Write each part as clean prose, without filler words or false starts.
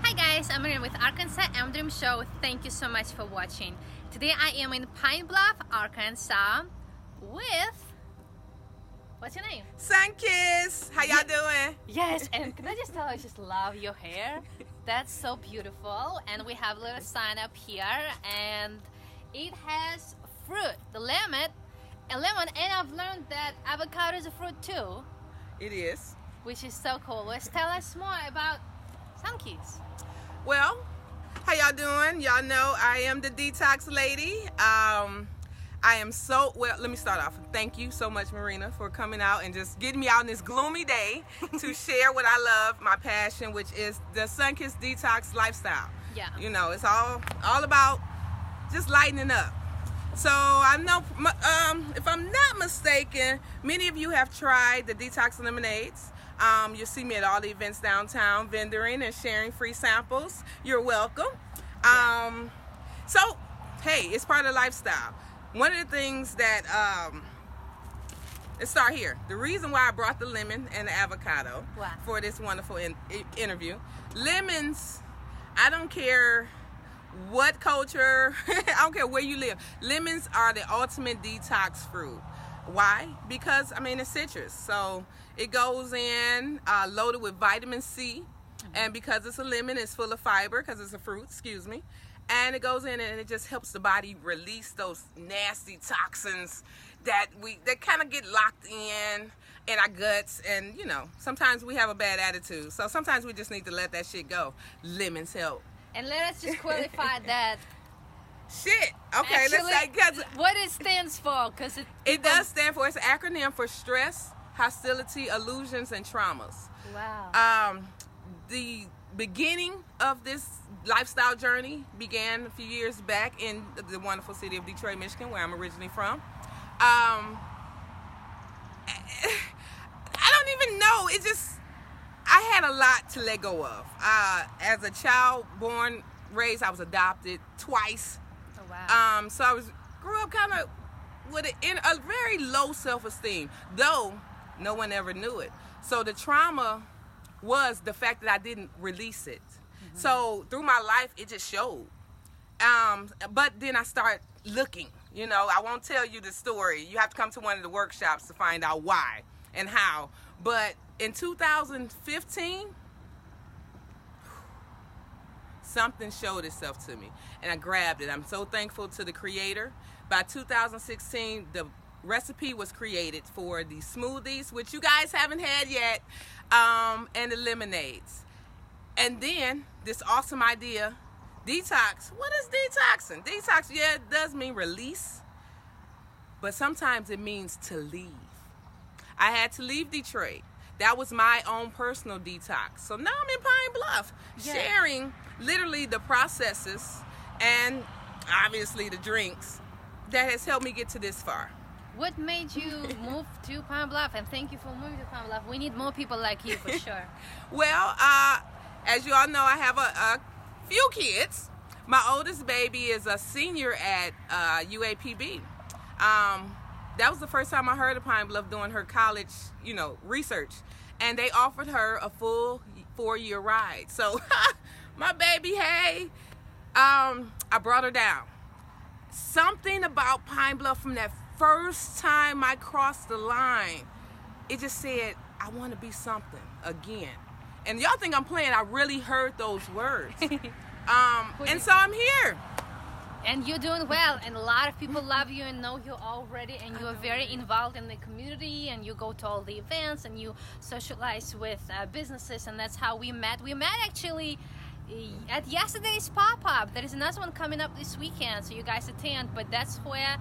Hi guys, I'm Marina with Arkansas Dream Show. Thank you so much for watching. Today I am in Pine Bluff, Arkansas with... What's your name? Sunkissed. How y'all doing? Yes, and can I just tell I just love your hair? That's so beautiful. And we have a little sign up here and it has fruit, a lemon, and I've learned that avocado is a fruit too. It is. Which is so cool. Let's tell us more about Sunkissed. Well, how y'all doing? Y'all know I am the detox lady. I am so, well, let me start off. Thank you so much, Marina, for coming out and just getting me out on this gloomy day to share what I love, my passion, which is the Sunkissed Detox Lifestyle. Yeah. You know, it's all about just lightening up. So I know, if I'm not mistaken, many of you have tried the detox lemonades. You'll see me at all the events downtown, vendoring and sharing free samples. You're welcome. So, hey, it's part of the lifestyle. One of the things that, let's start here. The reason why I brought the lemon and the avocado for this wonderful interview. Lemons, I don't care what culture, I don't care where you live. Lemons are the ultimate detox fruit. Why? Because, I mean, it's citrus. So it goes in loaded with vitamin C. And because it's a lemon, it's full of fiber because it's a fruit, excuse me. And it goes in and it just helps the body release those nasty toxins that kind of get locked in our guts. And, you know, sometimes we have a bad attitude. So sometimes we just need to let that shit go. Lemons help. And let us just qualify that. Shit. Okay, Actually, let's say what it stands for, because it does stand for, it's an acronym for stress, hostility, illusions, and traumas. Wow. The beginning of this lifestyle journey began a few years back in the wonderful city of Detroit, Michigan, where I'm originally from. I don't even know. I had a lot to let go of. As a child, born, raised, I was adopted twice. Oh, wow. So I grew up kind of with a very low self-esteem, though no one ever knew it. So the trauma was the fact that I didn't release it. Mm-hmm. So through my life, it just showed. But then I start looking. You know, I won't tell you the story. You have to come to one of the workshops to find out why and how. But in 2015, something showed itself to me, and I grabbed it. I'm so thankful to the creator. By 2016, the recipe was created for the smoothies, which you guys haven't had yet, and the lemonades. And then this awesome idea, detox. What is detoxing? Detox, yeah, it does mean release, but sometimes it means to leave. I had to leave Detroit. That was my own personal detox. So now I'm in Pine Bluff, sharing literally the processes and obviously the drinks that has helped me get to this far. What made you move to Pine Bluff? And thank you for moving to Pine Bluff. We need more people like you for sure. Well, as you all know, I have a few kids. My oldest baby is a senior at UAPB. That was the first time I heard of Pine Bluff doing her college, you know, research. And they offered her a full 4-year ride. So, my baby, hey, I brought her down. Something about Pine Bluff from that first time I crossed the line, it just said, I want to be something again. And y'all think I'm playing, I really heard those words. And so I'm here. And you're doing well, and a lot of people love you and know you already, and you are very involved in the community, and you go to all the events, and you socialize with businesses, and that's how we met. We met actually at yesterday's pop-up. There is another one coming up this weekend, so you guys attend, but that's where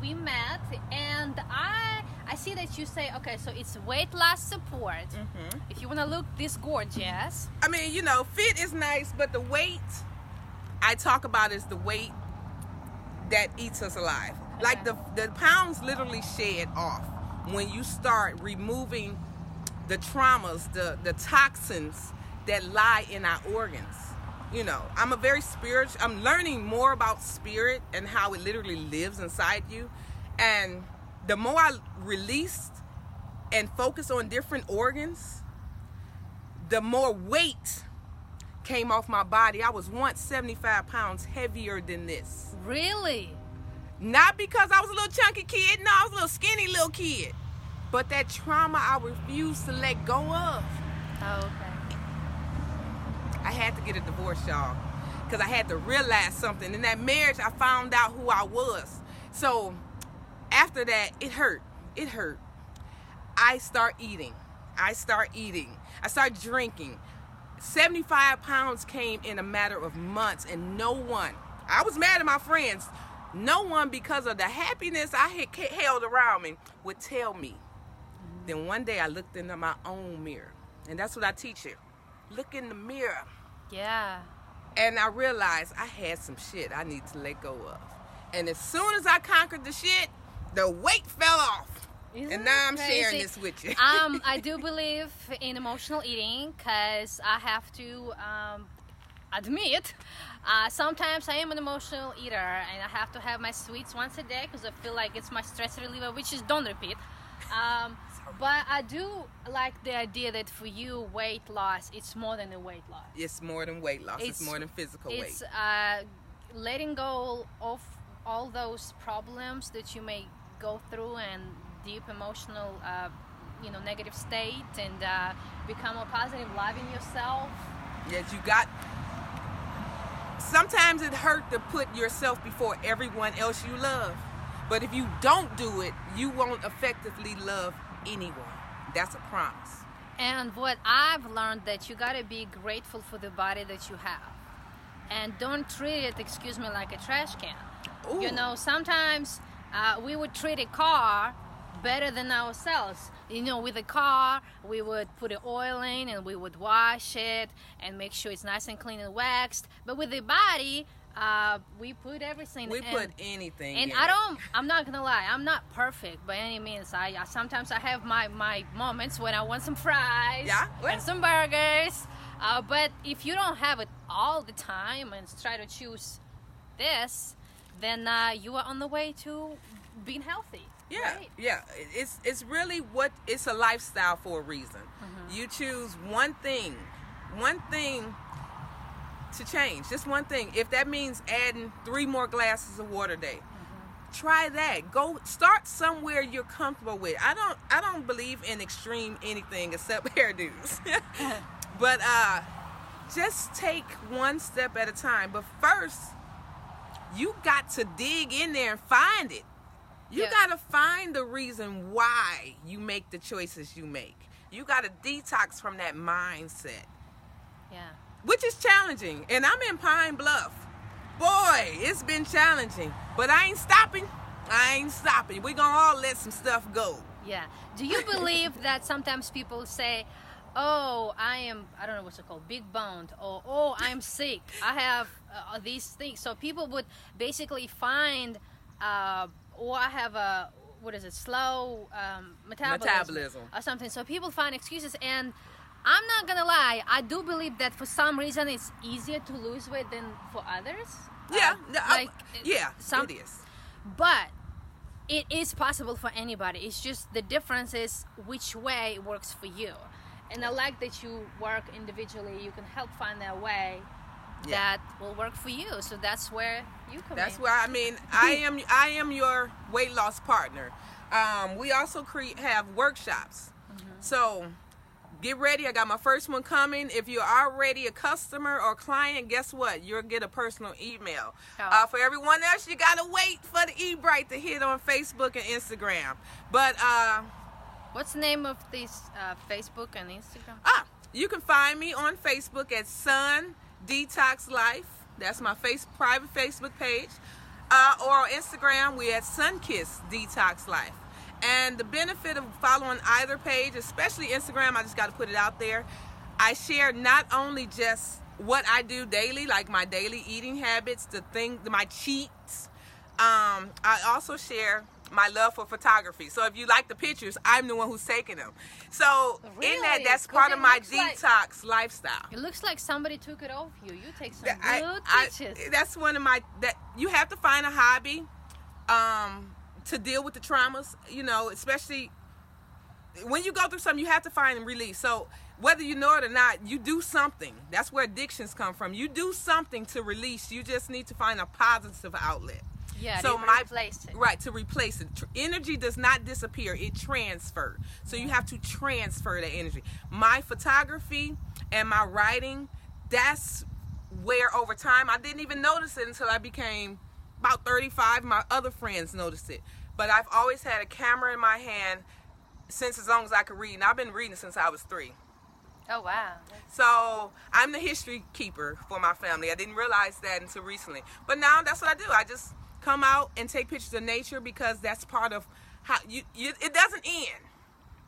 we met. And I see that you say, okay, so it's weight loss support. Mm-hmm. If you want to look this gorgeous. I mean, you know, fit is nice, but the weight I talk about is the weight that eats us alive. Okay. Like the pounds literally shed off when you start removing the traumas, the toxins that lie in our organs. You know, I'm learning more about spirit and how it literally lives inside you. And the more I released and focus on different organs, the more weight came off my body. I was once 75 pounds heavier than this. Really? Not because I was a little chunky kid. No, I was a little skinny little kid. But that trauma I refused to let go of. Oh, okay. I had to get a divorce, y'all, because I had to realize something. In that marriage, I found out who I was. So after that, it hurt. It hurt. I start eating. I start drinking. 75 pounds came in a matter of months, and no one, I was mad at my friends, no one, because of the happiness I had held around me, would tell me. Then one day I looked into my own mirror, and that's what I teach you. Look in the mirror. Yeah. And I realized I had some shit I need to let go of. And as soon as I conquered the shit, the weight fell off. And now I'm sharing this with you. I do believe in emotional eating, because I have to admit, sometimes I am an emotional eater, and I have to have my sweets once a day because I feel like it's my stress reliever, which is don't repeat. But I do like the idea that for you, weight loss, it's more than a weight loss. It's more than weight loss. It's more than physical weight. It's letting go of all those problems that you may go through and deep emotional, negative state, and become more positive, loving yourself. Yes, you got. Sometimes it hurt to put yourself before everyone else you love. But if you don't do it, you won't effectively love anyone. That's a promise. And what I've learned, that you gotta be grateful for the body that you have. And don't treat it, like a trash can. Ooh. You know, sometimes we would treat a car better than ourselves. You know, with a car, we would put the oil in and we would wash it and make sure it's nice and clean and waxed. But with the body, we put everything. We put anything. And in I'm not gonna lie, I'm not perfect by any means. Sometimes I have my moments when I want some fries and some burgers. But if you don't have it all the time and try to choose this, then you are on the way to being healthy. Yeah, right? Yeah. It's really it's a lifestyle for a reason. Mm-hmm. You choose one thing to change, just one thing. If that means adding 3 more glasses of water a day, try that. Go start somewhere you're comfortable with. I don't believe in extreme anything except hairdos. But just take one step at a time. But first, you got to dig in there and find it. You got to find the reason why you make the choices you make. You got to detox from that mindset. Yeah. Which is challenging. And I'm in Pine Bluff. Boy, it's been challenging. But I ain't stopping. We're going to all let some stuff go. Yeah. Do you believe that sometimes people say, oh, I don't know what's it called, big boned, or oh, I'm sick, I have these things. So people would basically find, or I have a, slow metabolism or something. So people find excuses, and I'm not gonna lie, I do believe that for some reason it's easier to lose weight than for others. Yeah, it is. But it is possible for anybody. It's just the difference is which way works for you. And I like that you work individually. You can help find that way that will work for you. So that's where you come in. That's where I am your weight loss partner. We also have workshops. Mm-hmm. So get ready. I got my first one coming. If you're already a customer or client, guess what? You'll get a personal email. Oh. For everyone else, you got to wait for the eBrite to hit on Facebook and Instagram. But what's the name of this Facebook and Instagram? You can find me on Facebook at Sunkissed Detox Life. That's my private Facebook page. Or on Instagram, we're at Sunkissed Detox Life. And the benefit of following either page, especially Instagram, I just got to put it out there. I share not only just what I do daily, like my daily eating habits, my cheats. I also share my love for photography. So if you like the pictures, I'm the one who's taking them. So really? That's part of my detox lifestyle. It looks like somebody took it off you. You take some good pictures. That's one of that you have to find a hobby to deal with the traumas, especially when you go through something, you have to find relief. So whether you know it or not, you do something. That's where addictions come from. You do something to release. You just need to find a positive outlet. Yeah, so to replace it. Right, to replace it. Energy does not disappear. It transfers. So you have to transfer that energy. My photography and my writing, that's where over time, I didn't even notice it until I became about 35. My other friends noticed it. But I've always had a camera in my hand since as long as I could read. And I've been reading since I was 3. Oh, wow. So I'm the history keeper for my family. I didn't realize that until recently. But now that's what I do. I just come out and take pictures of nature because that's part of how it doesn't end.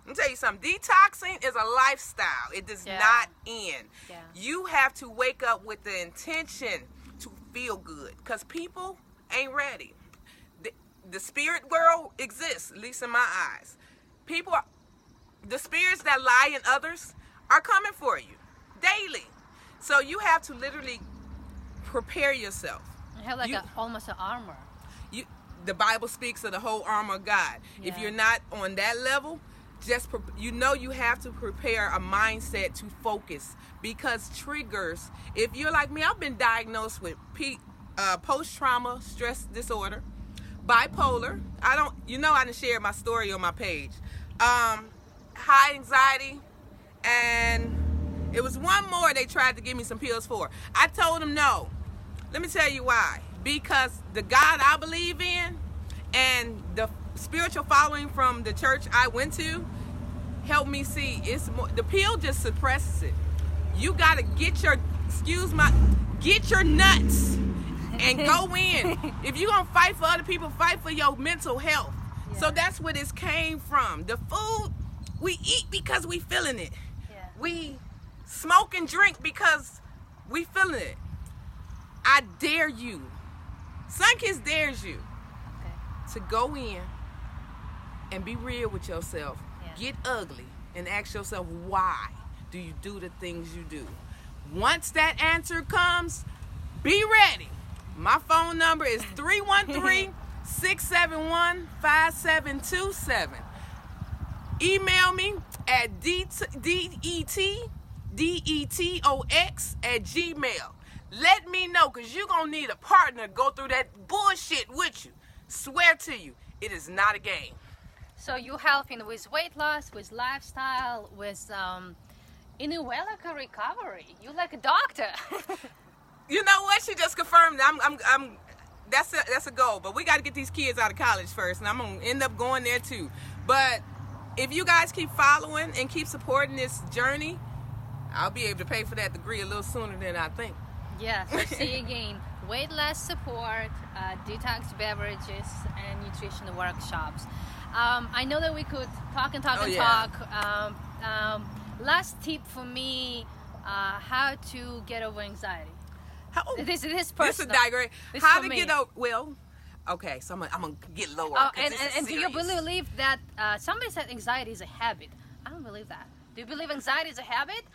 Let me tell you something. Detoxing is a lifestyle. It does not end. Yeah. You have to wake up with the intention to feel good because people ain't ready. The spirit world exists, at least in my eyes. The spirits that lie in others are coming for you daily. So you have to literally prepare yourself. You have like almost an armor. The Bible speaks of the whole armor of God. Yeah. If you're not on that level, you have to prepare a mindset to focus because triggers. If you're like me, I've been diagnosed with post-trauma stress disorder, bipolar. I didn't share my story on my page. High anxiety, and it was one more they tried to give me some pills for. I told them no. Let me tell you why. Because the God I believe in and the spiritual following from the church I went to helped me see it's more, the pill just suppresses it. You gotta get your nuts and go in. If you're gonna fight for other people, fight for your mental health. Yeah. So that's where this came from. The food we eat because we feeling it. Yeah. We smoke and drink because we feeling it. I dare you. Sunkissed dares you to go in and be real with yourself. Yeah. Get ugly and ask yourself, why do you do the things you do? Once that answer comes, be ready. My phone number is 313-671-5727. Email me at detox@gmail. Let me know, because you're going to need a partner to go through that bullshit with you. Swear to you, it is not a game. So you're helping with weight loss, with lifestyle, with like a recovery. You're like a doctor. You know what? She just confirmed. That's a goal. But we got to get these kids out of college first, and I'm going to end up going there too. But if you guys keep following and keep supporting this journey, I'll be able to pay for that degree a little sooner than I think. Yeah, so see again, weight loss support, detox beverages, and nutrition workshops. I know that we could talk. Last tip for me, how to get over anxiety. This is personal. How to get over, okay, so I'm going to get lower. And do you believe that somebody said anxiety is a habit? I don't believe that. Do you believe anxiety is a habit?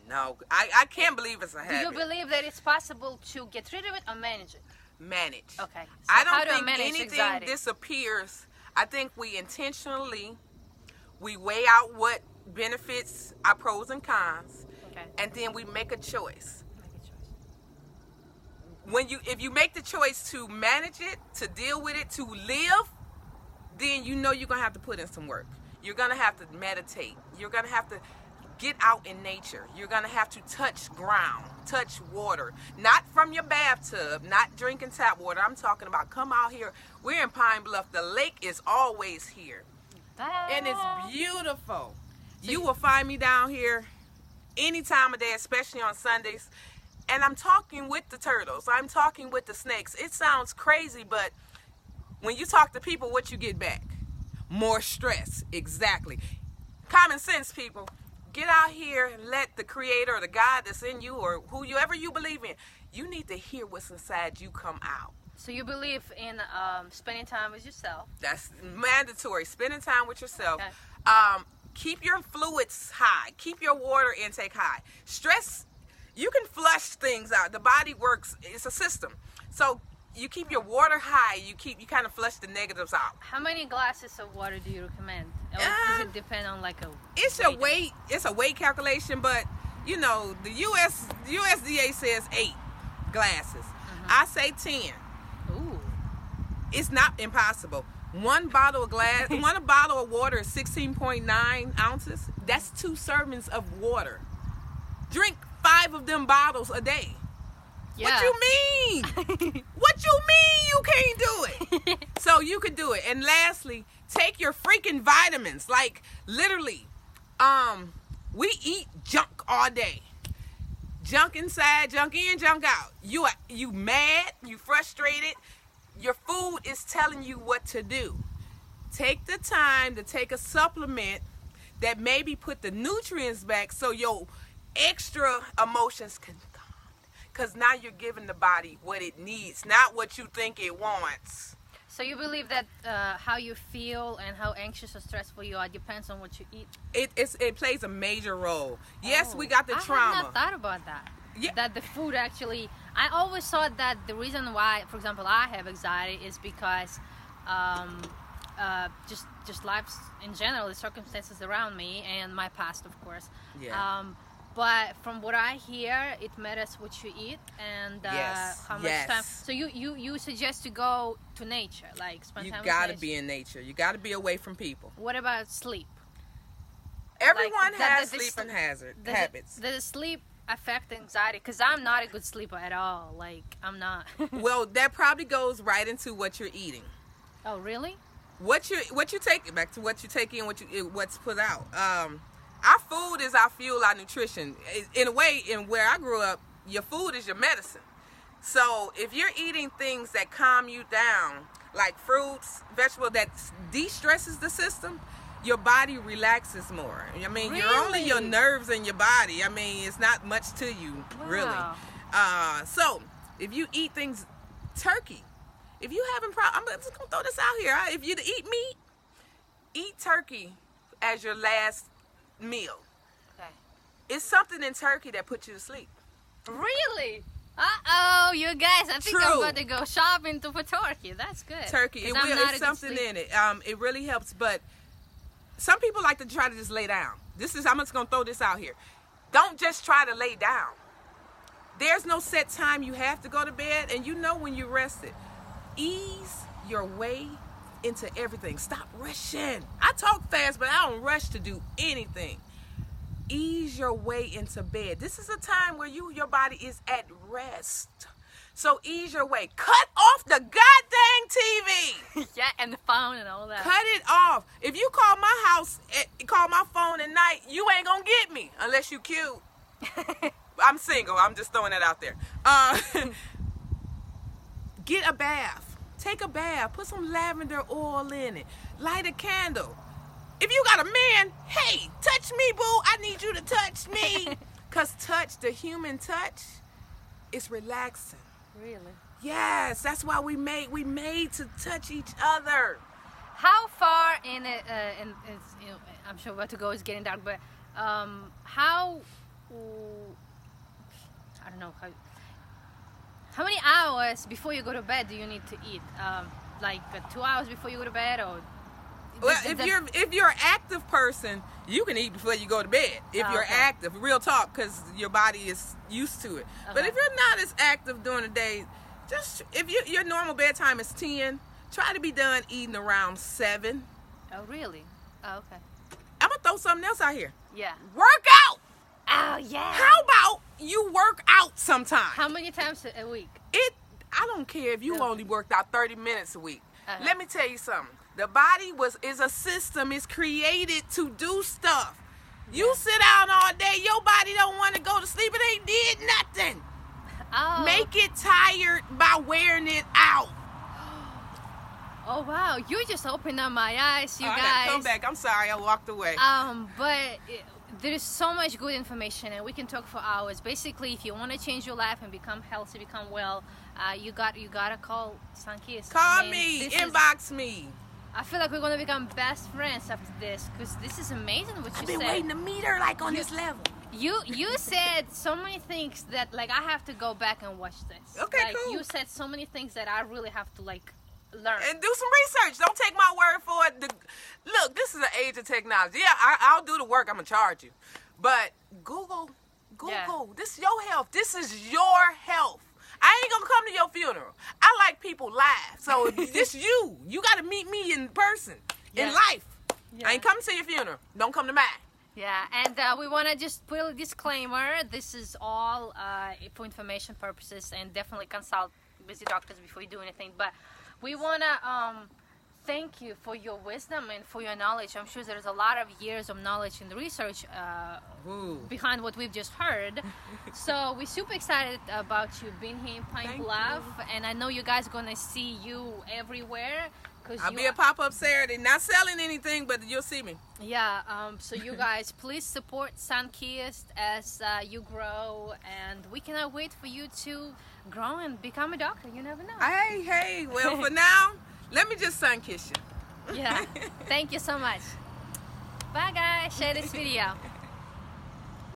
No, I can't believe it's a habit. Do you believe that it's possible to get rid of it or manage it? Manage. Okay. So I don't think anything anxiety? Disappears. I think we intentionally, weigh out what benefits our pros and cons, and then we make a choice. If you make the choice to manage it, to deal with it, to live, then you know you're going to have to put in some work. You're going to have to meditate. You're going to have to get out in nature. You're going to have to touch ground, touch water. Not from your bathtub, not drinking tap water. I'm talking about come out here. We're in Pine Bluff. The lake is always here. And it's beautiful. You will find me down here any time of day, especially on Sundays. And I'm talking with the turtles. I'm talking with the snakes. It sounds crazy, but when you talk to people, what you get back? More stress. Exactly. Common sense, people. Get out here and let the creator or the God that's in you or whoever you believe in, you need to hear what's inside you come out. So you believe in spending time with yourself? That's mandatory. Spending time with yourself. Okay. Keep your fluids high. Keep your water intake high. Stress, you can flush things out. The body works. It's a system. So you keep your water high. You kind of flush the negatives out. How many glasses of water do you recommend Or does it depend on like a? It's a weight. It's a weight calculation, but you know the USDA says 8 glasses. I say 10. Ooh. It's not impossible. One bottle of water is 16.9 ounces. That's 2 servings of water. Drink 5 of them bottles a day. Yeah. What you mean? What you mean you can't do it? So you could do it. And lastly, take your freaking vitamins. Like literally, we eat junk all day. Junk inside, junk in, junk out. You mad, you frustrated. Your food is telling you what to do. Take the time to take a supplement that maybe put the nutrients back so your extra emotions can come. Because now you're giving the body what it needs, not what you think it wants. So you believe that how you feel and how anxious or stressful you are depends on what you eat? It plays a major role. Yes, we got the trauma. I have not thought about that. Yeah. That the food actually... I always thought that the reason why, for example, I have anxiety is because just life in general, the circumstances around me and my past, of course. Yeah. But from what I hear, it matters what you eat and how much time. So you suggest to go to nature, like spend time with nature? You gotta be in nature. You gotta be away from people. What about sleep? Everyone has sleeping habits. Does sleep affect anxiety? Because I'm not a good sleeper at all. Like, I'm not. Well, that probably goes right into what you're eating. Oh, really? What you take, back to what you take in, what's put out. Our food is our fuel, our nutrition. In a way, in where I grew up, your food is your medicine. So if you're eating things that calm you down, like fruits, vegetables, that de-stresses the system, your body relaxes more. I mean, really? You're only your nerves and your body. I mean, it's not much to you, really. So if you eat things, turkey. If you having problems, I'm just going to throw this out here. If you eat meat, eat turkey as your last meal. Okay. It's something in turkey that puts you to sleep. Really? Uh-oh, you guys. I think I'm about to go shopping for turkey. That's good. Turkey. It's something in it. It really helps, but some people like to try to just lay down. I'm just going to throw this out here. Don't just try to lay down. There's no set time you have to go to bed, and you know when you're rested. Ease your way into everything. Stop rushing. I talk fast, but I don't rush to do anything. Ease your way into bed. This is a time where your body is at rest. So ease your way. Cut off the goddamn TV. Yeah, and the phone and all that. Cut it off. If you call my house, call my phone at night, you ain't gonna get me unless you cute. I'm single. I'm just throwing that out there. Get a bath. Take a bath. Put some lavender oil in it. Light a candle. If you got a man, hey, touch me, boo. I need you to touch me. Because the human touch is relaxing. Really? Yes, that's why we made to touch each other. How far in it, I'm sure where to go is getting dark, but I don't know, how many hours before you go to bed do you need to eat? Like 2 hours before you go to bed, or? Well, if you're an active person, you can eat before you go to bed. If you're active, real talk, because your body is used to it. Okay. But if you're not as active during the day, just if your normal bedtime is 10, try to be done eating around 7. Oh, really? Oh, okay. I'm gonna throw something else out here. Yeah. Work out. Oh, yeah. How about you work out sometime? How many times a week? I don't care if you only worked out 30 minutes a week. Let me tell you something. The body is a system. It's created to do stuff. You sit down all day, your body don't want to go to sleep. It ain't did nothing. Oh. Make it tired by wearing it out. Oh, wow. You just opened up my eyes, you guys. Come back. I'm sorry. I walked away. But there is so much good information, and we can talk for hours. Basically, if you want to change your life and become healthy, become well, you gotta call Sunkissed. Call me. Inbox me. I feel like we're going to become best friends after this, because this is amazing what you said. I've been waiting to meet her on this level. You said so many things that, like, I have to go back and watch this. Okay, like, cool. You said so many things that I really have to, like, learn and do some research. Don't take my word for it. Look, this is an age of technology. Yeah, I'll do the work. I'm gonna charge you, but Google. This is your health. This is your health. I ain't gonna come to your funeral. I like people live. So this you got to meet me in person, in life. I ain't coming to your funeral. Don't come to mine. Yeah, and we want to just put a disclaimer. This is all for information purposes, and definitely consult with your doctors before you do anything. But we want to thank you for your wisdom and for your knowledge. I'm sure there's a lot of years of knowledge and research behind what we've just heard. So we're super excited about you being here in Pine Bluff, and I know you guys are going to see you everywhere. I'll be a pop-up Saturday, not selling anything, but you'll see me. Yeah, so you guys please support Sunkissed as you grow, and we cannot wait for you to grow and become a doctor. You never know. Hey, well, for now, let me just sun kiss you. Yeah, thank you so much. Bye guys, share this video.